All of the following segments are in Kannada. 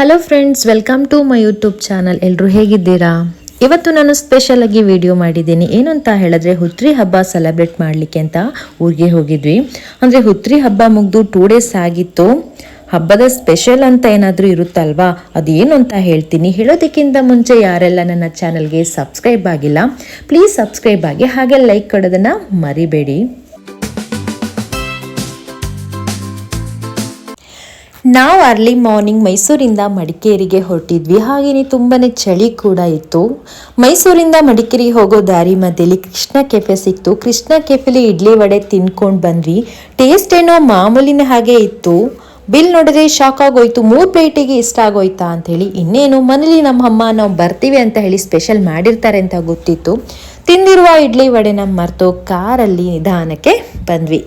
Hello friends, welcome to my YouTube channel. ಎಲ್ಲರೂ ಹೇಗಿದ್ದೀರಾ? ಇವತ್ತು ನಾನು ಸ್ಪೆಷಲ್ ಆಗಿ ವಿಡಿಯೋ ಮಾಡಿದ್ದೀನಿ. ಏನು ಅಂತ ಹೇಳಿದ್ರೆ, ಹುತ್ರಿ ಹಬ್ಬ ಸೆಲೆಬ್ರೇಟ್ ಮಾಡಲಿಕ್ಕೆ ಅಂತ ಊರಿಗೆ ಹೋಗಿದ್ವಿ. ಅಂದರೆ ಹುತ್ರಿ ಹಬ್ಬ ಮುಗಿದು 2 days ಆಗಿತ್ತು. ಹಬ್ಬದ ಸ್ಪೆಷಲ್ ಅಂತ ಏನಾದರೂ ಇರುತ್ತಲ್ವಾ, ಅದೇನು ಅಂತ ಹೇಳ್ತೀನಿ. ಹೇಳೋದಕ್ಕಿಂತ ಮುಂಚೆ ಯಾರೆಲ್ಲ ನನ್ನ ಚಾನಲ್ಗೆ ಸಬ್ಸ್ಕ್ರೈಬ್ ಆಗಿಲ್ಲ, ಪ್ಲೀಸ್ ಸಬ್ಸ್ಕ್ರೈಬ್ ಆಗಿ, ಹಾಗೆ ಲೈಕ್ ಕೊಡೋದನ್ನು ಮರಿಬೇಡಿ. ನಾವು ಅರ್ಲಿ ಮಾರ್ನಿಂಗ್ ಮೈಸೂರಿಂದ ಮಡಿಕೇರಿಗೆ ಹೊರಟಿದ್ವಿ. ಹಾಗೆಯೇ ತುಂಬಾ ಚಳಿ ಕೂಡ ಇತ್ತು. ಮೈಸೂರಿಂದ ಮಡಿಕೇರಿಗೆ ಹೋಗೋ ದಾರಿ ಮಧ್ಯೆಯಲ್ಲಿ ಕೃಷ್ಣ ಕೆಫೆ ಸಿಕ್ತು. ಕೃಷ್ಣ ಕೆಫೆಲಿ ಇಡ್ಲಿ ವಡೆ ತಿನ್ಕೊಂಡು ಬಂದ್ವಿ. ಟೇಸ್ಟ್ ಏನೋ ಮಾಮೂಲಿನ ಹಾಗೆ ಇತ್ತು. ಬಿಲ್ ನೋಡಿದ್ರೆ ಶಾಕ್ ಆಗೋಯ್ತು. 3 ಪ್ಲೇಟಿಗೆ ಇಷ್ಟ ಆಗೋಯ್ತಾ ಅಂತ ಹೇಳಿ. ಇನ್ನೇನು ಮನೇಲಿ ನಮ್ಮ ಅಮ್ಮ ನಾವು ಬರ್ತೀವಿ ಅಂತ ಹೇಳಿ ಸ್ಪೆಷಲ್ ಮಾಡಿರ್ತಾರೆ ಅಂತ ಗೊತ್ತಿತ್ತು. ತಿಂದಿರುವ ಇಡ್ಲಿ ವಡೆನ ಮರೆತು ಕಾರಲ್ಲಿ ನಿಧಾನಕ್ಕೆ ಬಂದ್ವಿ.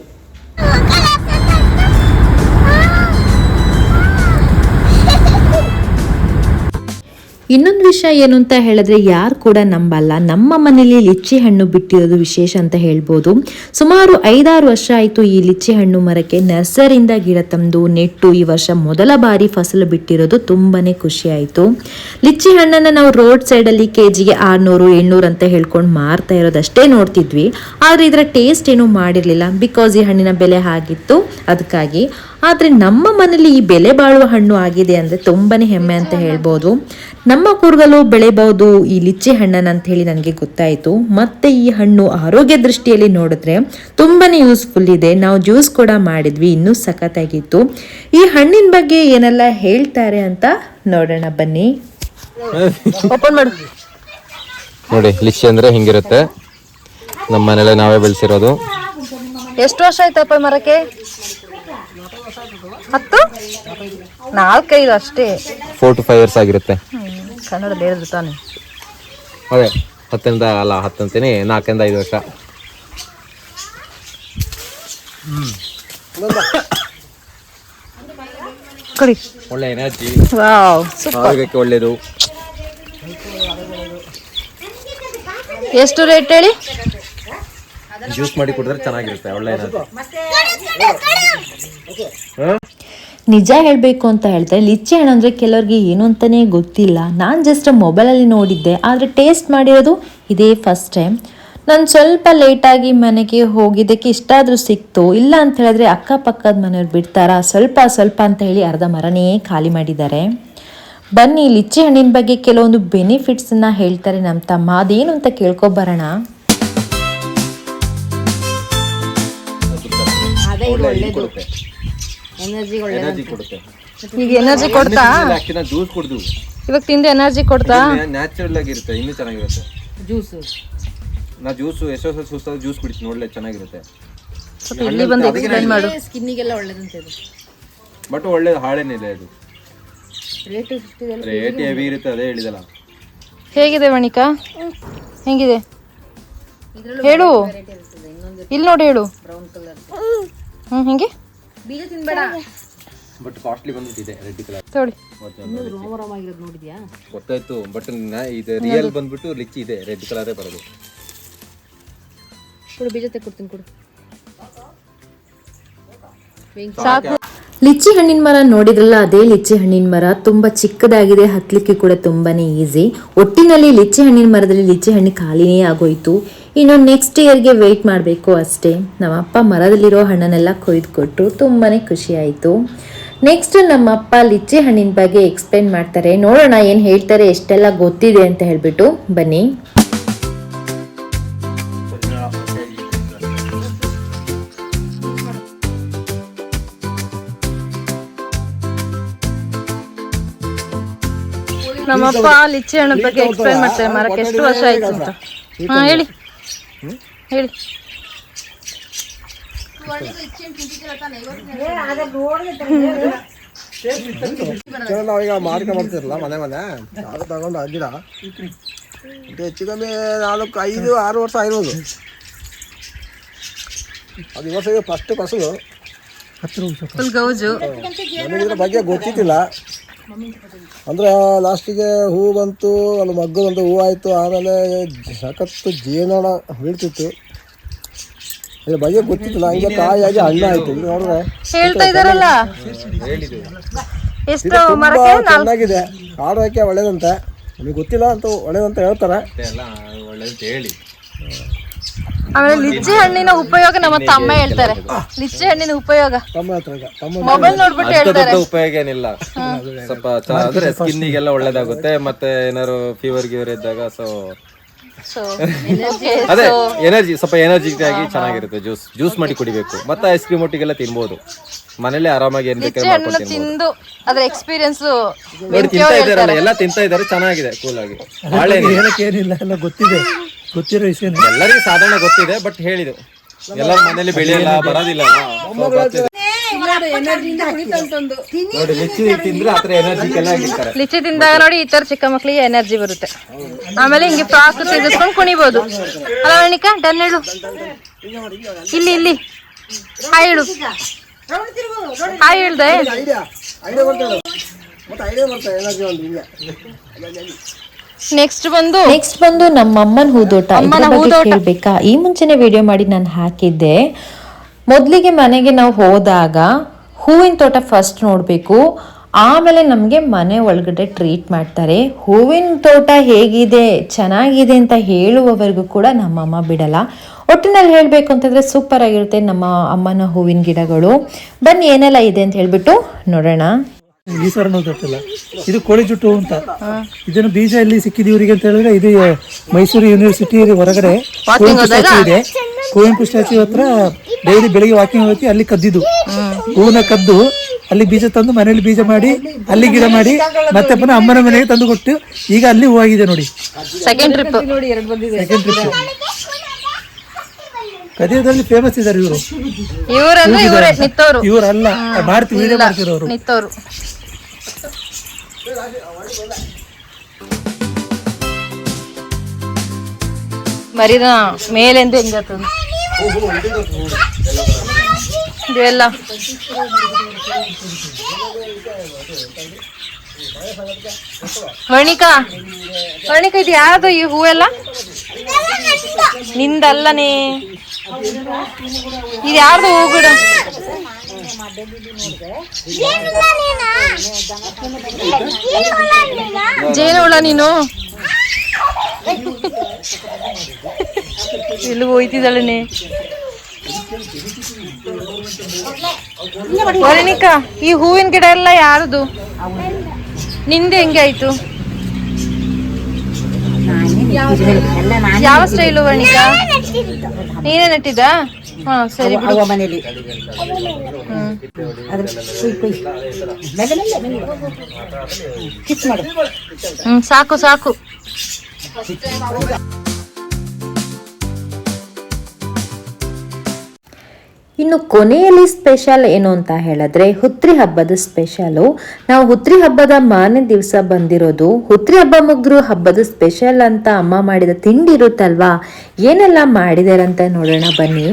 ಇನ್ನೊಂದು ವಿಷಯ ಏನು ಅಂತ ಹೇಳಿದ್ರೆ, ಯಾರು ಕೂಡ ನಂಬಲ್ಲ, ನಮ್ಮ ಮನೇಲಿ ಲಿಚ್ಚಿ ಹಣ್ಣು ಬಿಟ್ಟಿರೋದು ವಿಶೇಷ ಅಂತ ಹೇಳ್ಬೋದು. ಸುಮಾರು 5-6 ವರ್ಷ ಆಯಿತು ಈ ಲಿಚ್ಚಿ ಹಣ್ಣು ಮರಕ್ಕೆ. ನರ್ಸರಿಯಿಂದ ಗಿಡ ತಂದು ನೆಟ್ಟು ಈ ವರ್ಷ ಮೊದಲ ಬಾರಿ ಫಸಲು ಬಿಟ್ಟಿರೋದು. ತುಂಬಾ ಖುಷಿ ಆಯಿತು. ಲಿಚ್ಚಿ ಹಣ್ಣನ್ನು ನಾವು ರೋಡ್ ಸೈಡಲ್ಲಿ ಕೆಜಿಗೆ 600-800 ಅಂತ ಹೇಳ್ಕೊಂಡು ಮಾರ್ತಾ ಇರೋದಷ್ಟೇ ನೋಡ್ತಿದ್ವಿ. ಆದರೆ ಇದರ ಟೇಸ್ಟ್ ಏನೂ ಮಾಡಿರಲಿಲ್ಲ, ಬಿಕಾಸ್ ಈ ಹಣ್ಣಿನ ಬೆಲೆ ಆಗಿತ್ತು, ಅದಕ್ಕಾಗಿ. ಆದರೆ ನಮ್ಮ ಮನೇಲಿ ಈ ಬೆಲೆ ಬಾಳುವ ಹಣ್ಣು ಆಗಿದೆ ಅಂದರೆ ತುಂಬಾ ಹೆಮ್ಮೆ ಅಂತ ಹೇಳ್ಬೋದು. ನಮ್ಮ ಕೂರ್ಗಲ್ಲೂ ಬೆಳೆಬಹುದು ಈ ಲಿಚ್ಚಿ ಹಣ್ಣನ್ನು ಅಂತ ಹೇಳಿ ನನಗೆ ಗೊತ್ತಾಯಿತು. ಮತ್ತು ಈ ಹಣ್ಣು ಆರೋಗ್ಯ ದೃಷ್ಟಿಯಲ್ಲಿ ನೋಡಿದ್ರೆ ತುಂಬಾ ಯೂಸ್ಫುಲ್ ಇದೆ. ನಾವು ಜ್ಯೂಸ್ ಕೂಡ ಮಾಡಿದ್ವಿ, ಇನ್ನೂ ಸಖತ್ತಾಗಿತ್ತು. ಈ ಹಣ್ಣಿನ ಬಗ್ಗೆ ಏನೆಲ್ಲ ಹೇಳ್ತಾರೆ ಅಂತ ನೋಡೋಣ ಬನ್ನಿ. ಓಪನ್ ಮಾಡು ನೋಡಿ. ಲಿಚ್ಚಿ ಅಂದ್ರೆ ಹಿಂಗಿರುತ್ತೆ. ನಮ್ಮ ಮನೇಲೆ ನಾವೇ ಬೆಳೆಸಿರೋದು. ಎಷ್ಟು ವರ್ಷ ಆಯ್ತಪ್ಪ ಮರಕ್ಕೆ? 10-4-5 ಅಷ್ಟೇ. 4 to 5 years ಆಗಿರುತ್ತೆ. ಕನ್ನಡದಲ್ಲಿ ಹೇಳಿದ್ರು ತಾನೆ. ಅದೇ 10 ಅಂತೀನಿ, 4-5 ವರ್ಷ. ಕಡಿ ಒಳ್ಳೆ ಎನರ್ಜಿ, ವಾವ್, ಆರೋಗ್ಯಕ್ಕೆ ಒಳ್ಳೇದು. ಎಷ್ಟು ರೇಟ್ ಹೇಳಿ? ಜ್ಯೂಸ್ ಮಾಡಿ ಕುಡಿದ್ರೆ ಚೆನ್ನಾಗಿರುತ್ತೆ, ಒಳ್ಳೆ ಎನರ್ಜಿ. ನಿಜ ಹೇಳಬೇಕು ಅಂತ ಹೇಳ್ತಾರೆ, ಲಿಚ್ಚಿ ಹಣ್ಣು ಅಂದರೆ ಕೆಲವ್ರಿಗೆ ಏನು ಅಂತಲೇ ಗೊತ್ತಿಲ್ಲ. ನಾನು ಜಸ್ಟ್ ಮೊಬೈಲಲ್ಲಿ ನೋಡಿದ್ದೆ, ಆದರೆ ಟೇಸ್ಟ್ ಮಾಡಿರೋದು ಇದೇ ಫಸ್ಟ್ ಟೈಮ್. ನಾನು ಸ್ವಲ್ಪ ಲೇಟಾಗಿ ಮನೆಗೆ ಹೋಗಿದ್ದಕ್ಕೆ ಇಷ್ಟಾದರೂ ಸಿಕ್ತು. ಇಲ್ಲ ಅಂತ ಹೇಳಿದ್ರೆ ಅಕ್ಕಪಕ್ಕದ ಮನೆಯವ್ರು ಬಿಡ್ತಾರಾ, ಸ್ವಲ್ಪ ಸ್ವಲ್ಪ ಅಂತ ಹೇಳಿ ಅರ್ಧ ಮರನೇ ಖಾಲಿ ಮಾಡಿದ್ದಾರೆ. ಬನ್ನಿ, ಲಿಚ್ಚಿ ಹಣ್ಣಿನ ಬಗ್ಗೆ ಕೆಲವೊಂದು ಬೆನಿಫಿಟ್ಸನ್ನು ಹೇಳ್ತಾರೆ ನಮ್ಮ ತಮ್ಮ. ಅದೇನು ಅಂತ ಕೇಳ್ಕೊಬರೋಣ. ಈಗ ಎನರ್ಜಿ ಕೊಡ್ತಾ? ಜ್ಯೂಸ್ ಕುಡಿದು ಇವಾಗ ತಿಂದು ಎನರ್ಜಿ ಕೊಡ್ತಾ? ನ್ಯಾಚುರಲ್ ಆಗಿರುತ್ತೆ, ಇನ್ನೂ ಚೆನ್ನಾಗಿರುತ್ತೆ ನಾ ಜ್ಯೂಸ್ ಎಷ್ಟೋ ಸುಸ್ತಾದ ಜ್ಯೂಸ್ ಕುಡಿತೀನಿ, ಒಳ್ಳೆ ಚೆನ್ನಾಗಿರುತ್ತೆ. ಇಲ್ಲಿ ಬಂದು ಎಕ್ಸ್ಪ್ಲೈನ್ ಮಾಡು. ಸ್ಕಿನ್ನಿಗೆಲ್ಲ ಒಳ್ಳೇದಂತೆ ಇದು. ಬಟ್ ಒಳ್ಳೇದು ಹಾಳೇನಿದೆ. ಅದು ರೇಟ್ ಹೆವಿ ಇರುತ್ತೆ, ಅದೇ ಹೇಳಿದಲ್ಲ. ಹೇಗಿದೆ ವಣಿಕಾ? ಹೆಂಗಿದೆ ಹೇಳು, ಇಲ್ಲಿ ನೋಡಿ ಹೇಳು. ಹಿಂಗೆ ಬೀಜ ತಿನ್ಬೇಡ. ಬಟ್ ಕಾಸ್ಟ್ಲಿ ಬಂದ್ಬಿಟ್ಟಿದೆ ರೆಡ್ ಕಲರ್. ನೋಡಿ ನೋಡಿದ್ಯಾ? ಗೊತ್ತಾಯ್ತು, ಬಟ್ ಇದು ರಿಯಲ್ ಬಂದ್ಬಿಟ್ಟು ಲಿಚ್ಚಿ ಇದೆ, ರೆಡ್ ಕಲರೇ ಬರೋದು. ಕೊಡು, ಬೀಜ ತೆಕ್ಕೊಡ್ತೀನಿ ಕೊಡು. ಸಾಕು. ಲಿಚ್ಚಿ ಹಣ್ಣಿನ ಮರ ನೋಡಿದ್ರಲ್ಲ, ಅದೇ ಲಿಚ್ಚಿ ಹಣ್ಣಿನ ಮರ. ತುಂಬ ಚಿಕ್ಕದಾಗಿದೆ, ಹತ್ತಲಿಕ್ಕೆ ಕೂಡ ತುಂಬಾ ಈಸಿ. ಒಟ್ಟಿನಲ್ಲಿ ಲಿಚ್ಚಿ ಹಣ್ಣಿನ ಮರದಲ್ಲಿ ಲಿಚ್ಚಿ ಹಣ್ಣು ಖಾಲಿನೇ ಆಗೋಯ್ತು. ಇನ್ನು ನೆಕ್ಸ್ಟ್ ಇಯರ್ಗೆ ವೆಯ್ಟ್ ಮಾಡಬೇಕು ಅಷ್ಟೇ. ನಮ್ಮಪ್ಪ ಮರದಲ್ಲಿರೋ ಹಣ್ಣನ್ನೆಲ್ಲ ಕೊಯ್ದು ಕೊಟ್ಟರು, ತುಂಬಾ ಖುಷಿ ಆಯಿತು. ನೆಕ್ಸ್ಟ್ ನಮ್ಮಪ್ಪ ಲಿಚ್ಚಿ ಹಣ್ಣಿನ ಬಗ್ಗೆ ಎಕ್ಸ್ಪ್ಲೇನ್ ಮಾಡ್ತಾರೆ. ನೋಡೋಣ ಏನು ಹೇಳ್ತಾರೆ, ಎಷ್ಟೆಲ್ಲ ಗೊತ್ತಿದೆ ಅಂತ ಹೇಳ್ಬಿಟ್ಟು. ಬನ್ನಿ. ನಮ್ಮಪ್ಪ ಲಿಚ್ಚಿ ಹಣ್ಣು ಬಗ್ಗೆ ಎಕ್ಸ್ಪ್ಲೈನ್ ಮಾಡ್ತಾರೆ. ಮರಕ್ಕೆ ಎಷ್ಟು ವರ್ಷ ಆಯ್ತು ಅಂತ. ಹಾ ಹೇಳಿ ಹೇಳಿ. ನಾವೀಗ ಮಾಡ್ಕೊಂಡ್ ಬರ್ತಿರಲ್ಲ ಮನೆ ಅದು ತಗೊಂಡು ಗಿಡ ಹೆಚ್ಚು ಕಮ್ಮಿ 4-5-6 ವರ್ಷ ಆಗಿರೋದು. ಅದು ಈ ವರ್ಷ ಫಸ್ಟ್ ಫಸಲು. ಗೌಜು ನನಗೆ ಇದ್ರ ಬಗ್ಗೆ ಗೊತ್ತಿದ್ದಿಲ್ಲ. ಅಂದರೆ ಲಾಸ್ಟಿಗೆ ಹೂ ಬಂತು, ಅಲ್ಲಿ ಮಗ್ಗು ಬಂತು, ಹೂ ಆಯಿತು. ಆಮೇಲೆ ಸಖತ್ತು ಜೇನೋಣ ಬೀಳ್ತಿತ್ತು. ಇದ್ರ ಬಗ್ಗೆ ಗೊತ್ತಿತ್ತಿಲ್ಲ. ಹಂಗೆ ಕಾಯಾಗಿ ಹಣ್ಣು ಆಯಿತು. ಈಗ ನೋಡಿದ್ರೆ ಹೇಳ್ತಾ ಇದಾರಲ್ಲ. ಎಷ್ಟು ತುಂಬಾ ಮರಕ್ಕೆ ಚೆನ್ನಾಗಿದೆ. ಆರೋಗ್ಯಕ್ಕೆ ಒಳ್ಳೇದಂತೆ, ನಮಗೆ ಗೊತ್ತಿಲ್ಲ ಅಂತ ಒಳ್ಳೇದಂತ ಹೇಳ್ತಾರೆ. ಎಲ್ಲ ಒಳ್ಳೇದು ಹೇಳಿ. ಆಮೇಲೆ ಲಿಚ್ಚಿ ಹಣ್ಣಿನ ಉಪಯೋಗ ನಮ್ಮ ಅಮ್ಮ ಹೇಳ್ತಾರೆ. ಲಿಚ್ಚಿ ಹಣ್ಣಿನ ಉಪಯೋಗ ತಮ್ಮ ಹತ್ರ ಈಗ ತಮ್ಮ ಮೊಬೈಲ್ ನೋಡ್ಬಿಟ್ಟು ಹೇಳ್ತಾರೆ. ಉಪಯೋಗ ಏನಿಲ್ಲ, ಸ್ವಲ್ಪ ಅಂದ್ರೆ ಸ್ಕಿನ್ನಿಗೆಲ್ಲ ಒಳ್ಳೇದಾಗುತ್ತೆ. ಮತ್ತೆ ಏನಾದ್ರು ಫೀವರ್ ಗಿವರ್ ಇದ್ದಾಗ ಸೊ ಅದೇ ಎನರ್ಜಿ, ಸ್ವಲ್ಪ ಎನರ್ಜಿಕ್ ಆಗಿ ಚೆನ್ನಾಗಿರುತ್ತೆ. ಜ್ಯೂಸ್ ಮಾಡಿ ಕುಡಿಬೇಕು. ಮತ್ತೆ ಐಸ್ ಕ್ರೀಮ್ ಒಟ್ಟಿಗೆಲ್ಲ ತಿನ್ಬೋದು. ಮನೇಲೆ ಆರಾಮಾಗಿ ಏನ್ ಬೇಕಾದ್ರೆ ಮಾಡ್ಕೊಂಡು ತಿನ್ಬೋದು. ತಿಂದು ಅದ್ರ ಎಕ್ಸ್ಪೀರಿಯನ್ಸ್ ನೋಡಿ ತಿಂತಾ ಇದಾರಲ್ಲ, ಎಲ್ಲ ತಿಂತಾ ಇದಾರೆ ಚೆನ್ನಾಗಿದೆ, ಕೂಲ್ ಆಗಿ. ಹೇಳಕ್ಕೆ ಏನಿಲ್ಲ, ಎಲ್ಲ ಗೊತ್ತಿದೆ, ಗೊತ್ತಿರೋ ವಿಷಯ ಎಲ್ಲರಿಗೂ ಸಾಧಾರಣ ಗೊತ್ತಿದೆ, ಬಟ್ ಹೇಳಿದೆ ಎಲ್ಲರ ಮನೇಲಿ ಬೆಳೆಯಲ್ಲ, ಬರೋದಿಲ್ಲ. ನೋಡಿ ಲಿಚ್ಚಿ ತಿಂದ್ರೆ ಆತರ ಎನರ್ಜಿ ಎಲ್ಲ ಆಗಿರ್ತಾರೆ. ಲಿಚ್ಚಿ ತಿಂದಾಗ ನೋಡಿ ಈ ತರ ಚಿಕ್ಕ ಮಕ್ಳಿಗೆ ಎನರ್ಜಿ ಬರುತ್ತೆ. ಆಮೇಲೆ ಹಿಂಗೆ ಫ್ರಾಕ್ ತೆಗೆಸ್ಕೊಂಡು ಕುಣಿಬಹುದು. ಅಲ್ಲ ಅಣಿಕಾ, ಡನ್ ಹೇಳು. ಇಲ್ಲಿ ಹಾಯ್ ಹೇಳು. ಹಾಯ್ ಹೇಳ್ದೆ. ಐಡಿಯಾ ಬರ್ತಾಳೆ, ಮತ್ತೆ ಐಡಿಯಾ ಬರ್ತಾಳೆ ಎನರ್ಜಿ ಒಂದು ಹಿಂಗೆ. ನೆಕ್ಸ್ಟ್ ಬಂದು ನಮ್ಮ ಅಮ್ಮನ ಹೂದೋಟ. ಇದ್ರ ಬಗ್ಗೆ ಕೇಳ್ಬೇಕಾ? ಈ ಮುಂಚೆನೆ ವಿಡಿಯೋ ಮಾಡಿ ನಾನು ಹಾಕಿದ್ದೆ. ಮೊದಲಿಗೆ ಮನೆಗೆ ನಾವು ಹೋದಾಗ ಹೂವಿನ ತೋಟ ಫಸ್ಟ್ ನೋಡಬೇಕು, ಆಮೇಲೆ ನಮಗೆ ಮನೆ ಒಳಗಡೆ ಟ್ರೀಟ್ ಮಾಡ್ತಾರೆ. ಹೂವಿನ ತೋಟ ಹೇಗಿದೆ, ಚೆನ್ನಾಗಿದೆ ಅಂತ ಹೇಳುವವರೆಗೂ ಕೂಡ ನಮ್ಮಮ್ಮ ಬಿಡಲ್ಲ. ಒಟ್ಟಿನಲ್ಲಿ ಹೇಳಬೇಕು ಅಂತಂದರೆ ಸೂಪರ್ ಆಗಿರುತ್ತೆ ನಮ್ಮ ಅಮ್ಮನ ಹೂವಿನ ಗಿಡಗಳು. ಬನ್ನಿ ಏನೆಲ್ಲ ಇದೆ ಅಂತ ಹೇಳ್ಬಿಟ್ಟು ನೋಡೋಣ. ಈ ಸರ ನಾವು ಗೊತ್ತಿಲ್ಲ, ಇದು ಕೋಳಿ ಜುಟ್ಟು ಅಂತ. ಇದನ್ನು ಬೀಜ ಎಲ್ಲಿ ಸಿಕ್ಕಿದೆ ಇವರಿಗೆ ಅಂತ ಹೇಳಿದ್ರೆ, ಇದು ಮೈಸೂರು ಯೂನಿವರ್ಸಿಟಿ ಹೊರಗಡೆ ಕುವೆಂಪು ಸ್ಟ್ಯಾಚ್ಯೂ ಇದೆ. ಕುವೆಂಪು ಸ್ಟ್ಯಾಚ್ಯೂ ಹತ್ರ ಡೈಲಿ ಬೆಳಿಗ್ಗೆ ವಾಕಿಂಗ್ ಹೋಗಿ ಅಲ್ಲಿ ಕದ್ದಿದ್ದು ಹೂವನ್ನ ಕದ್ದು ಅಲ್ಲಿ ಬೀಜ ತಂದು ಮನೇಲಿ ಬೀಜ ಮಾಡಿ ಅಲ್ಲಿ ಗಿಡ ಮಾಡಿ ಮತ್ತೆ ಪುನಃ ಅಮ್ಮನ ಮನೆಗೆ ತಂದು ಕೊಟ್ಟು ಈಗ ಅಲ್ಲಿ ಹೂವಾಗಿದೆ ನೋಡಿ. ಸೆಕೆಂಡ್ ಟ್ರಿಪ್ ಕದಿಯೋದ್ರಲ್ಲಿ ಫೇಮಸ್ ಇದ್ದಾರೆ ಇವರು. ಇವರಲ್ಲ, ಮಾಡ್ತೀವಿ ವಿಡಿಯೋ ಮಾಡ್ತಿರೋರು. ನಿತ್ತವರು ಮರಿದ ಮೇಲೆಂದು ಹೆಂಗತ್ತದ ಇದೆಲ್ಲ. ವರ್ಣಿಕಾ ಇದು ಯಾವ್ದು ಈ ಹೂವೆಲ್ಲ? ನಿಂದಲ್ಲನೇ, ಇದು ಯಾರ್ದು ಹೂ ಗಿಡ? ಜೇನುಹುಳ ನೀನು ಎಲ್ಲಿ ಹೋಯ್ತಿದ್ದಾಳೆ ವರ್ಣಿಕಾ? ಈ ಹೂವಿನ ಗಿಡ ಎಲ್ಲ ಯಾರದು? ನಿಂದೆ ಹೆಂಗೆ ಆಯ್ತು? ಯಾವ ಸ್ಟೈಲು ವರ್ಣಿಕಾ? ನೀನೇ ನೆಟ್ಟಿದ್ದ? ಹಾ ಸರಿ ಬಿಡು. ಸಾಕು. ಇನ್ನು ಕೊನೆಯಲ್ಲಿ ಸ್ಪೆಷಲ್ ಏನು ಅಂತ ಹೇಳಿದ್ರೆ ಹುತ್ರಿ ಹಬ್ಬದ ಸ್ಪೆಷಲು. ನಾವು ಹುತ್ರಿ ಹಬ್ಬದ ಮಾರನೇ ದಿವಸ ಬಂದಿರೋದು. ಹುತ್ರಿ ಹಬ್ಬ ಮುಗಿದ್ರು ಹಬ್ಬದ ಸ್ಪೆಷಲ್ ಅಂತ ಅಮ್ಮ ಮಾಡಿದ ತಿಂಡಿ ಇರುತ್ತಲ್ವಾ, ಏನೆಲ್ಲ ಮಾಡಿದಾರಂತ ನೋಡೋಣ ಬನ್ನಿ.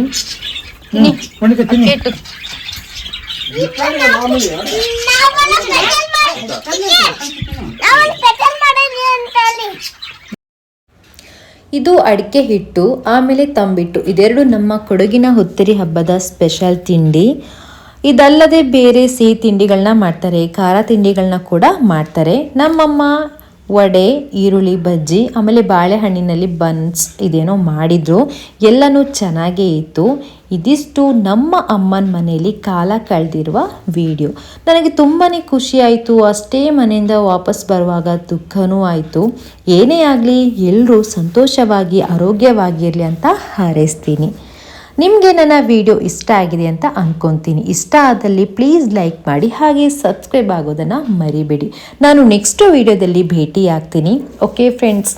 ಇದು ಅಡಿಕೆ ಹಿಟ್ಟು, ಆಮೇಲೆ ತಂಬಿಟ್ಟು. ಇದೆರಡು ನಮ್ಮ ಕೊಡಗಿನ ಹುತ್ತರಿ ಹಬ್ಬದ ಸ್ಪೆಷಲ್ ತಿಂಡಿ. ಇದಲ್ಲದೆ ಬೇರೆ ಸಿಹಿ ತಿಂಡಿಗಳನ್ನ ಮಾಡ್ತಾರೆ, ಖಾರ ತಿಂಡಿಗಳನ್ನ ಕೂಡ ಮಾಡ್ತಾರೆ. ನಮ್ಮಮ್ಮ ವಡೆ, ಈರುಳ್ಳಿ ಬಜ್ಜಿ, ಆಮೇಲೆ ಬಾಳೆಹಣ್ಣಿನಲ್ಲಿ ಬನ್ಸ್ ಇದೇನೋ ಮಾಡಿದ್ರು. ಎಲ್ಲನೂ ಚೆನ್ನಾಗೇ ಇತ್ತು. ಇದಿಷ್ಟು ನಮ್ಮ ಅಮ್ಮನ ಮನೆಯಲ್ಲಿ ಕಾಲ ಕಳೆದಿರುವ ವಿಡಿಯೋ. ನನಗೆ ತುಂಬಾ ಖುಷಿ ಆಯಿತು. ಅಷ್ಟೇ ಮನೆಯಿಂದ ವಾಪಸ್ ಬರುವಾಗ ದುಃಖನೂ ಆಯಿತು. ಏನೇ ಆಗಲಿ ಎಲ್ಲರೂ ಸಂತೋಷವಾಗಿ ಆರೋಗ್ಯವಾಗಿರಲಿ ಅಂತ ಹಾರೈಸ್ತೀನಿ. ನಿಮಗೆ ನನ್ನ ವಿಡಿಯೋ ಇಷ್ಟ ಆಗಿದೆ ಅಂತ ಅಂದ್ಕೊತೀನಿ. ಇಷ್ಟ ಆದಲ್ಲಿ ಪ್ಲೀಸ್ ಲೈಕ್ ಮಾಡಿ, ಹಾಗೆ ಸಬ್ಸ್ಕ್ರೈಬ್ ಆಗೋದನ್ನು ಮರಿಬೇಡಿ. ನಾನು ನೆಕ್ಸ್ಟ್ ವಿಡಿಯೋದಲ್ಲಿ ಭೇಟಿ ಆಗ್ತೀನಿ. Okay friends.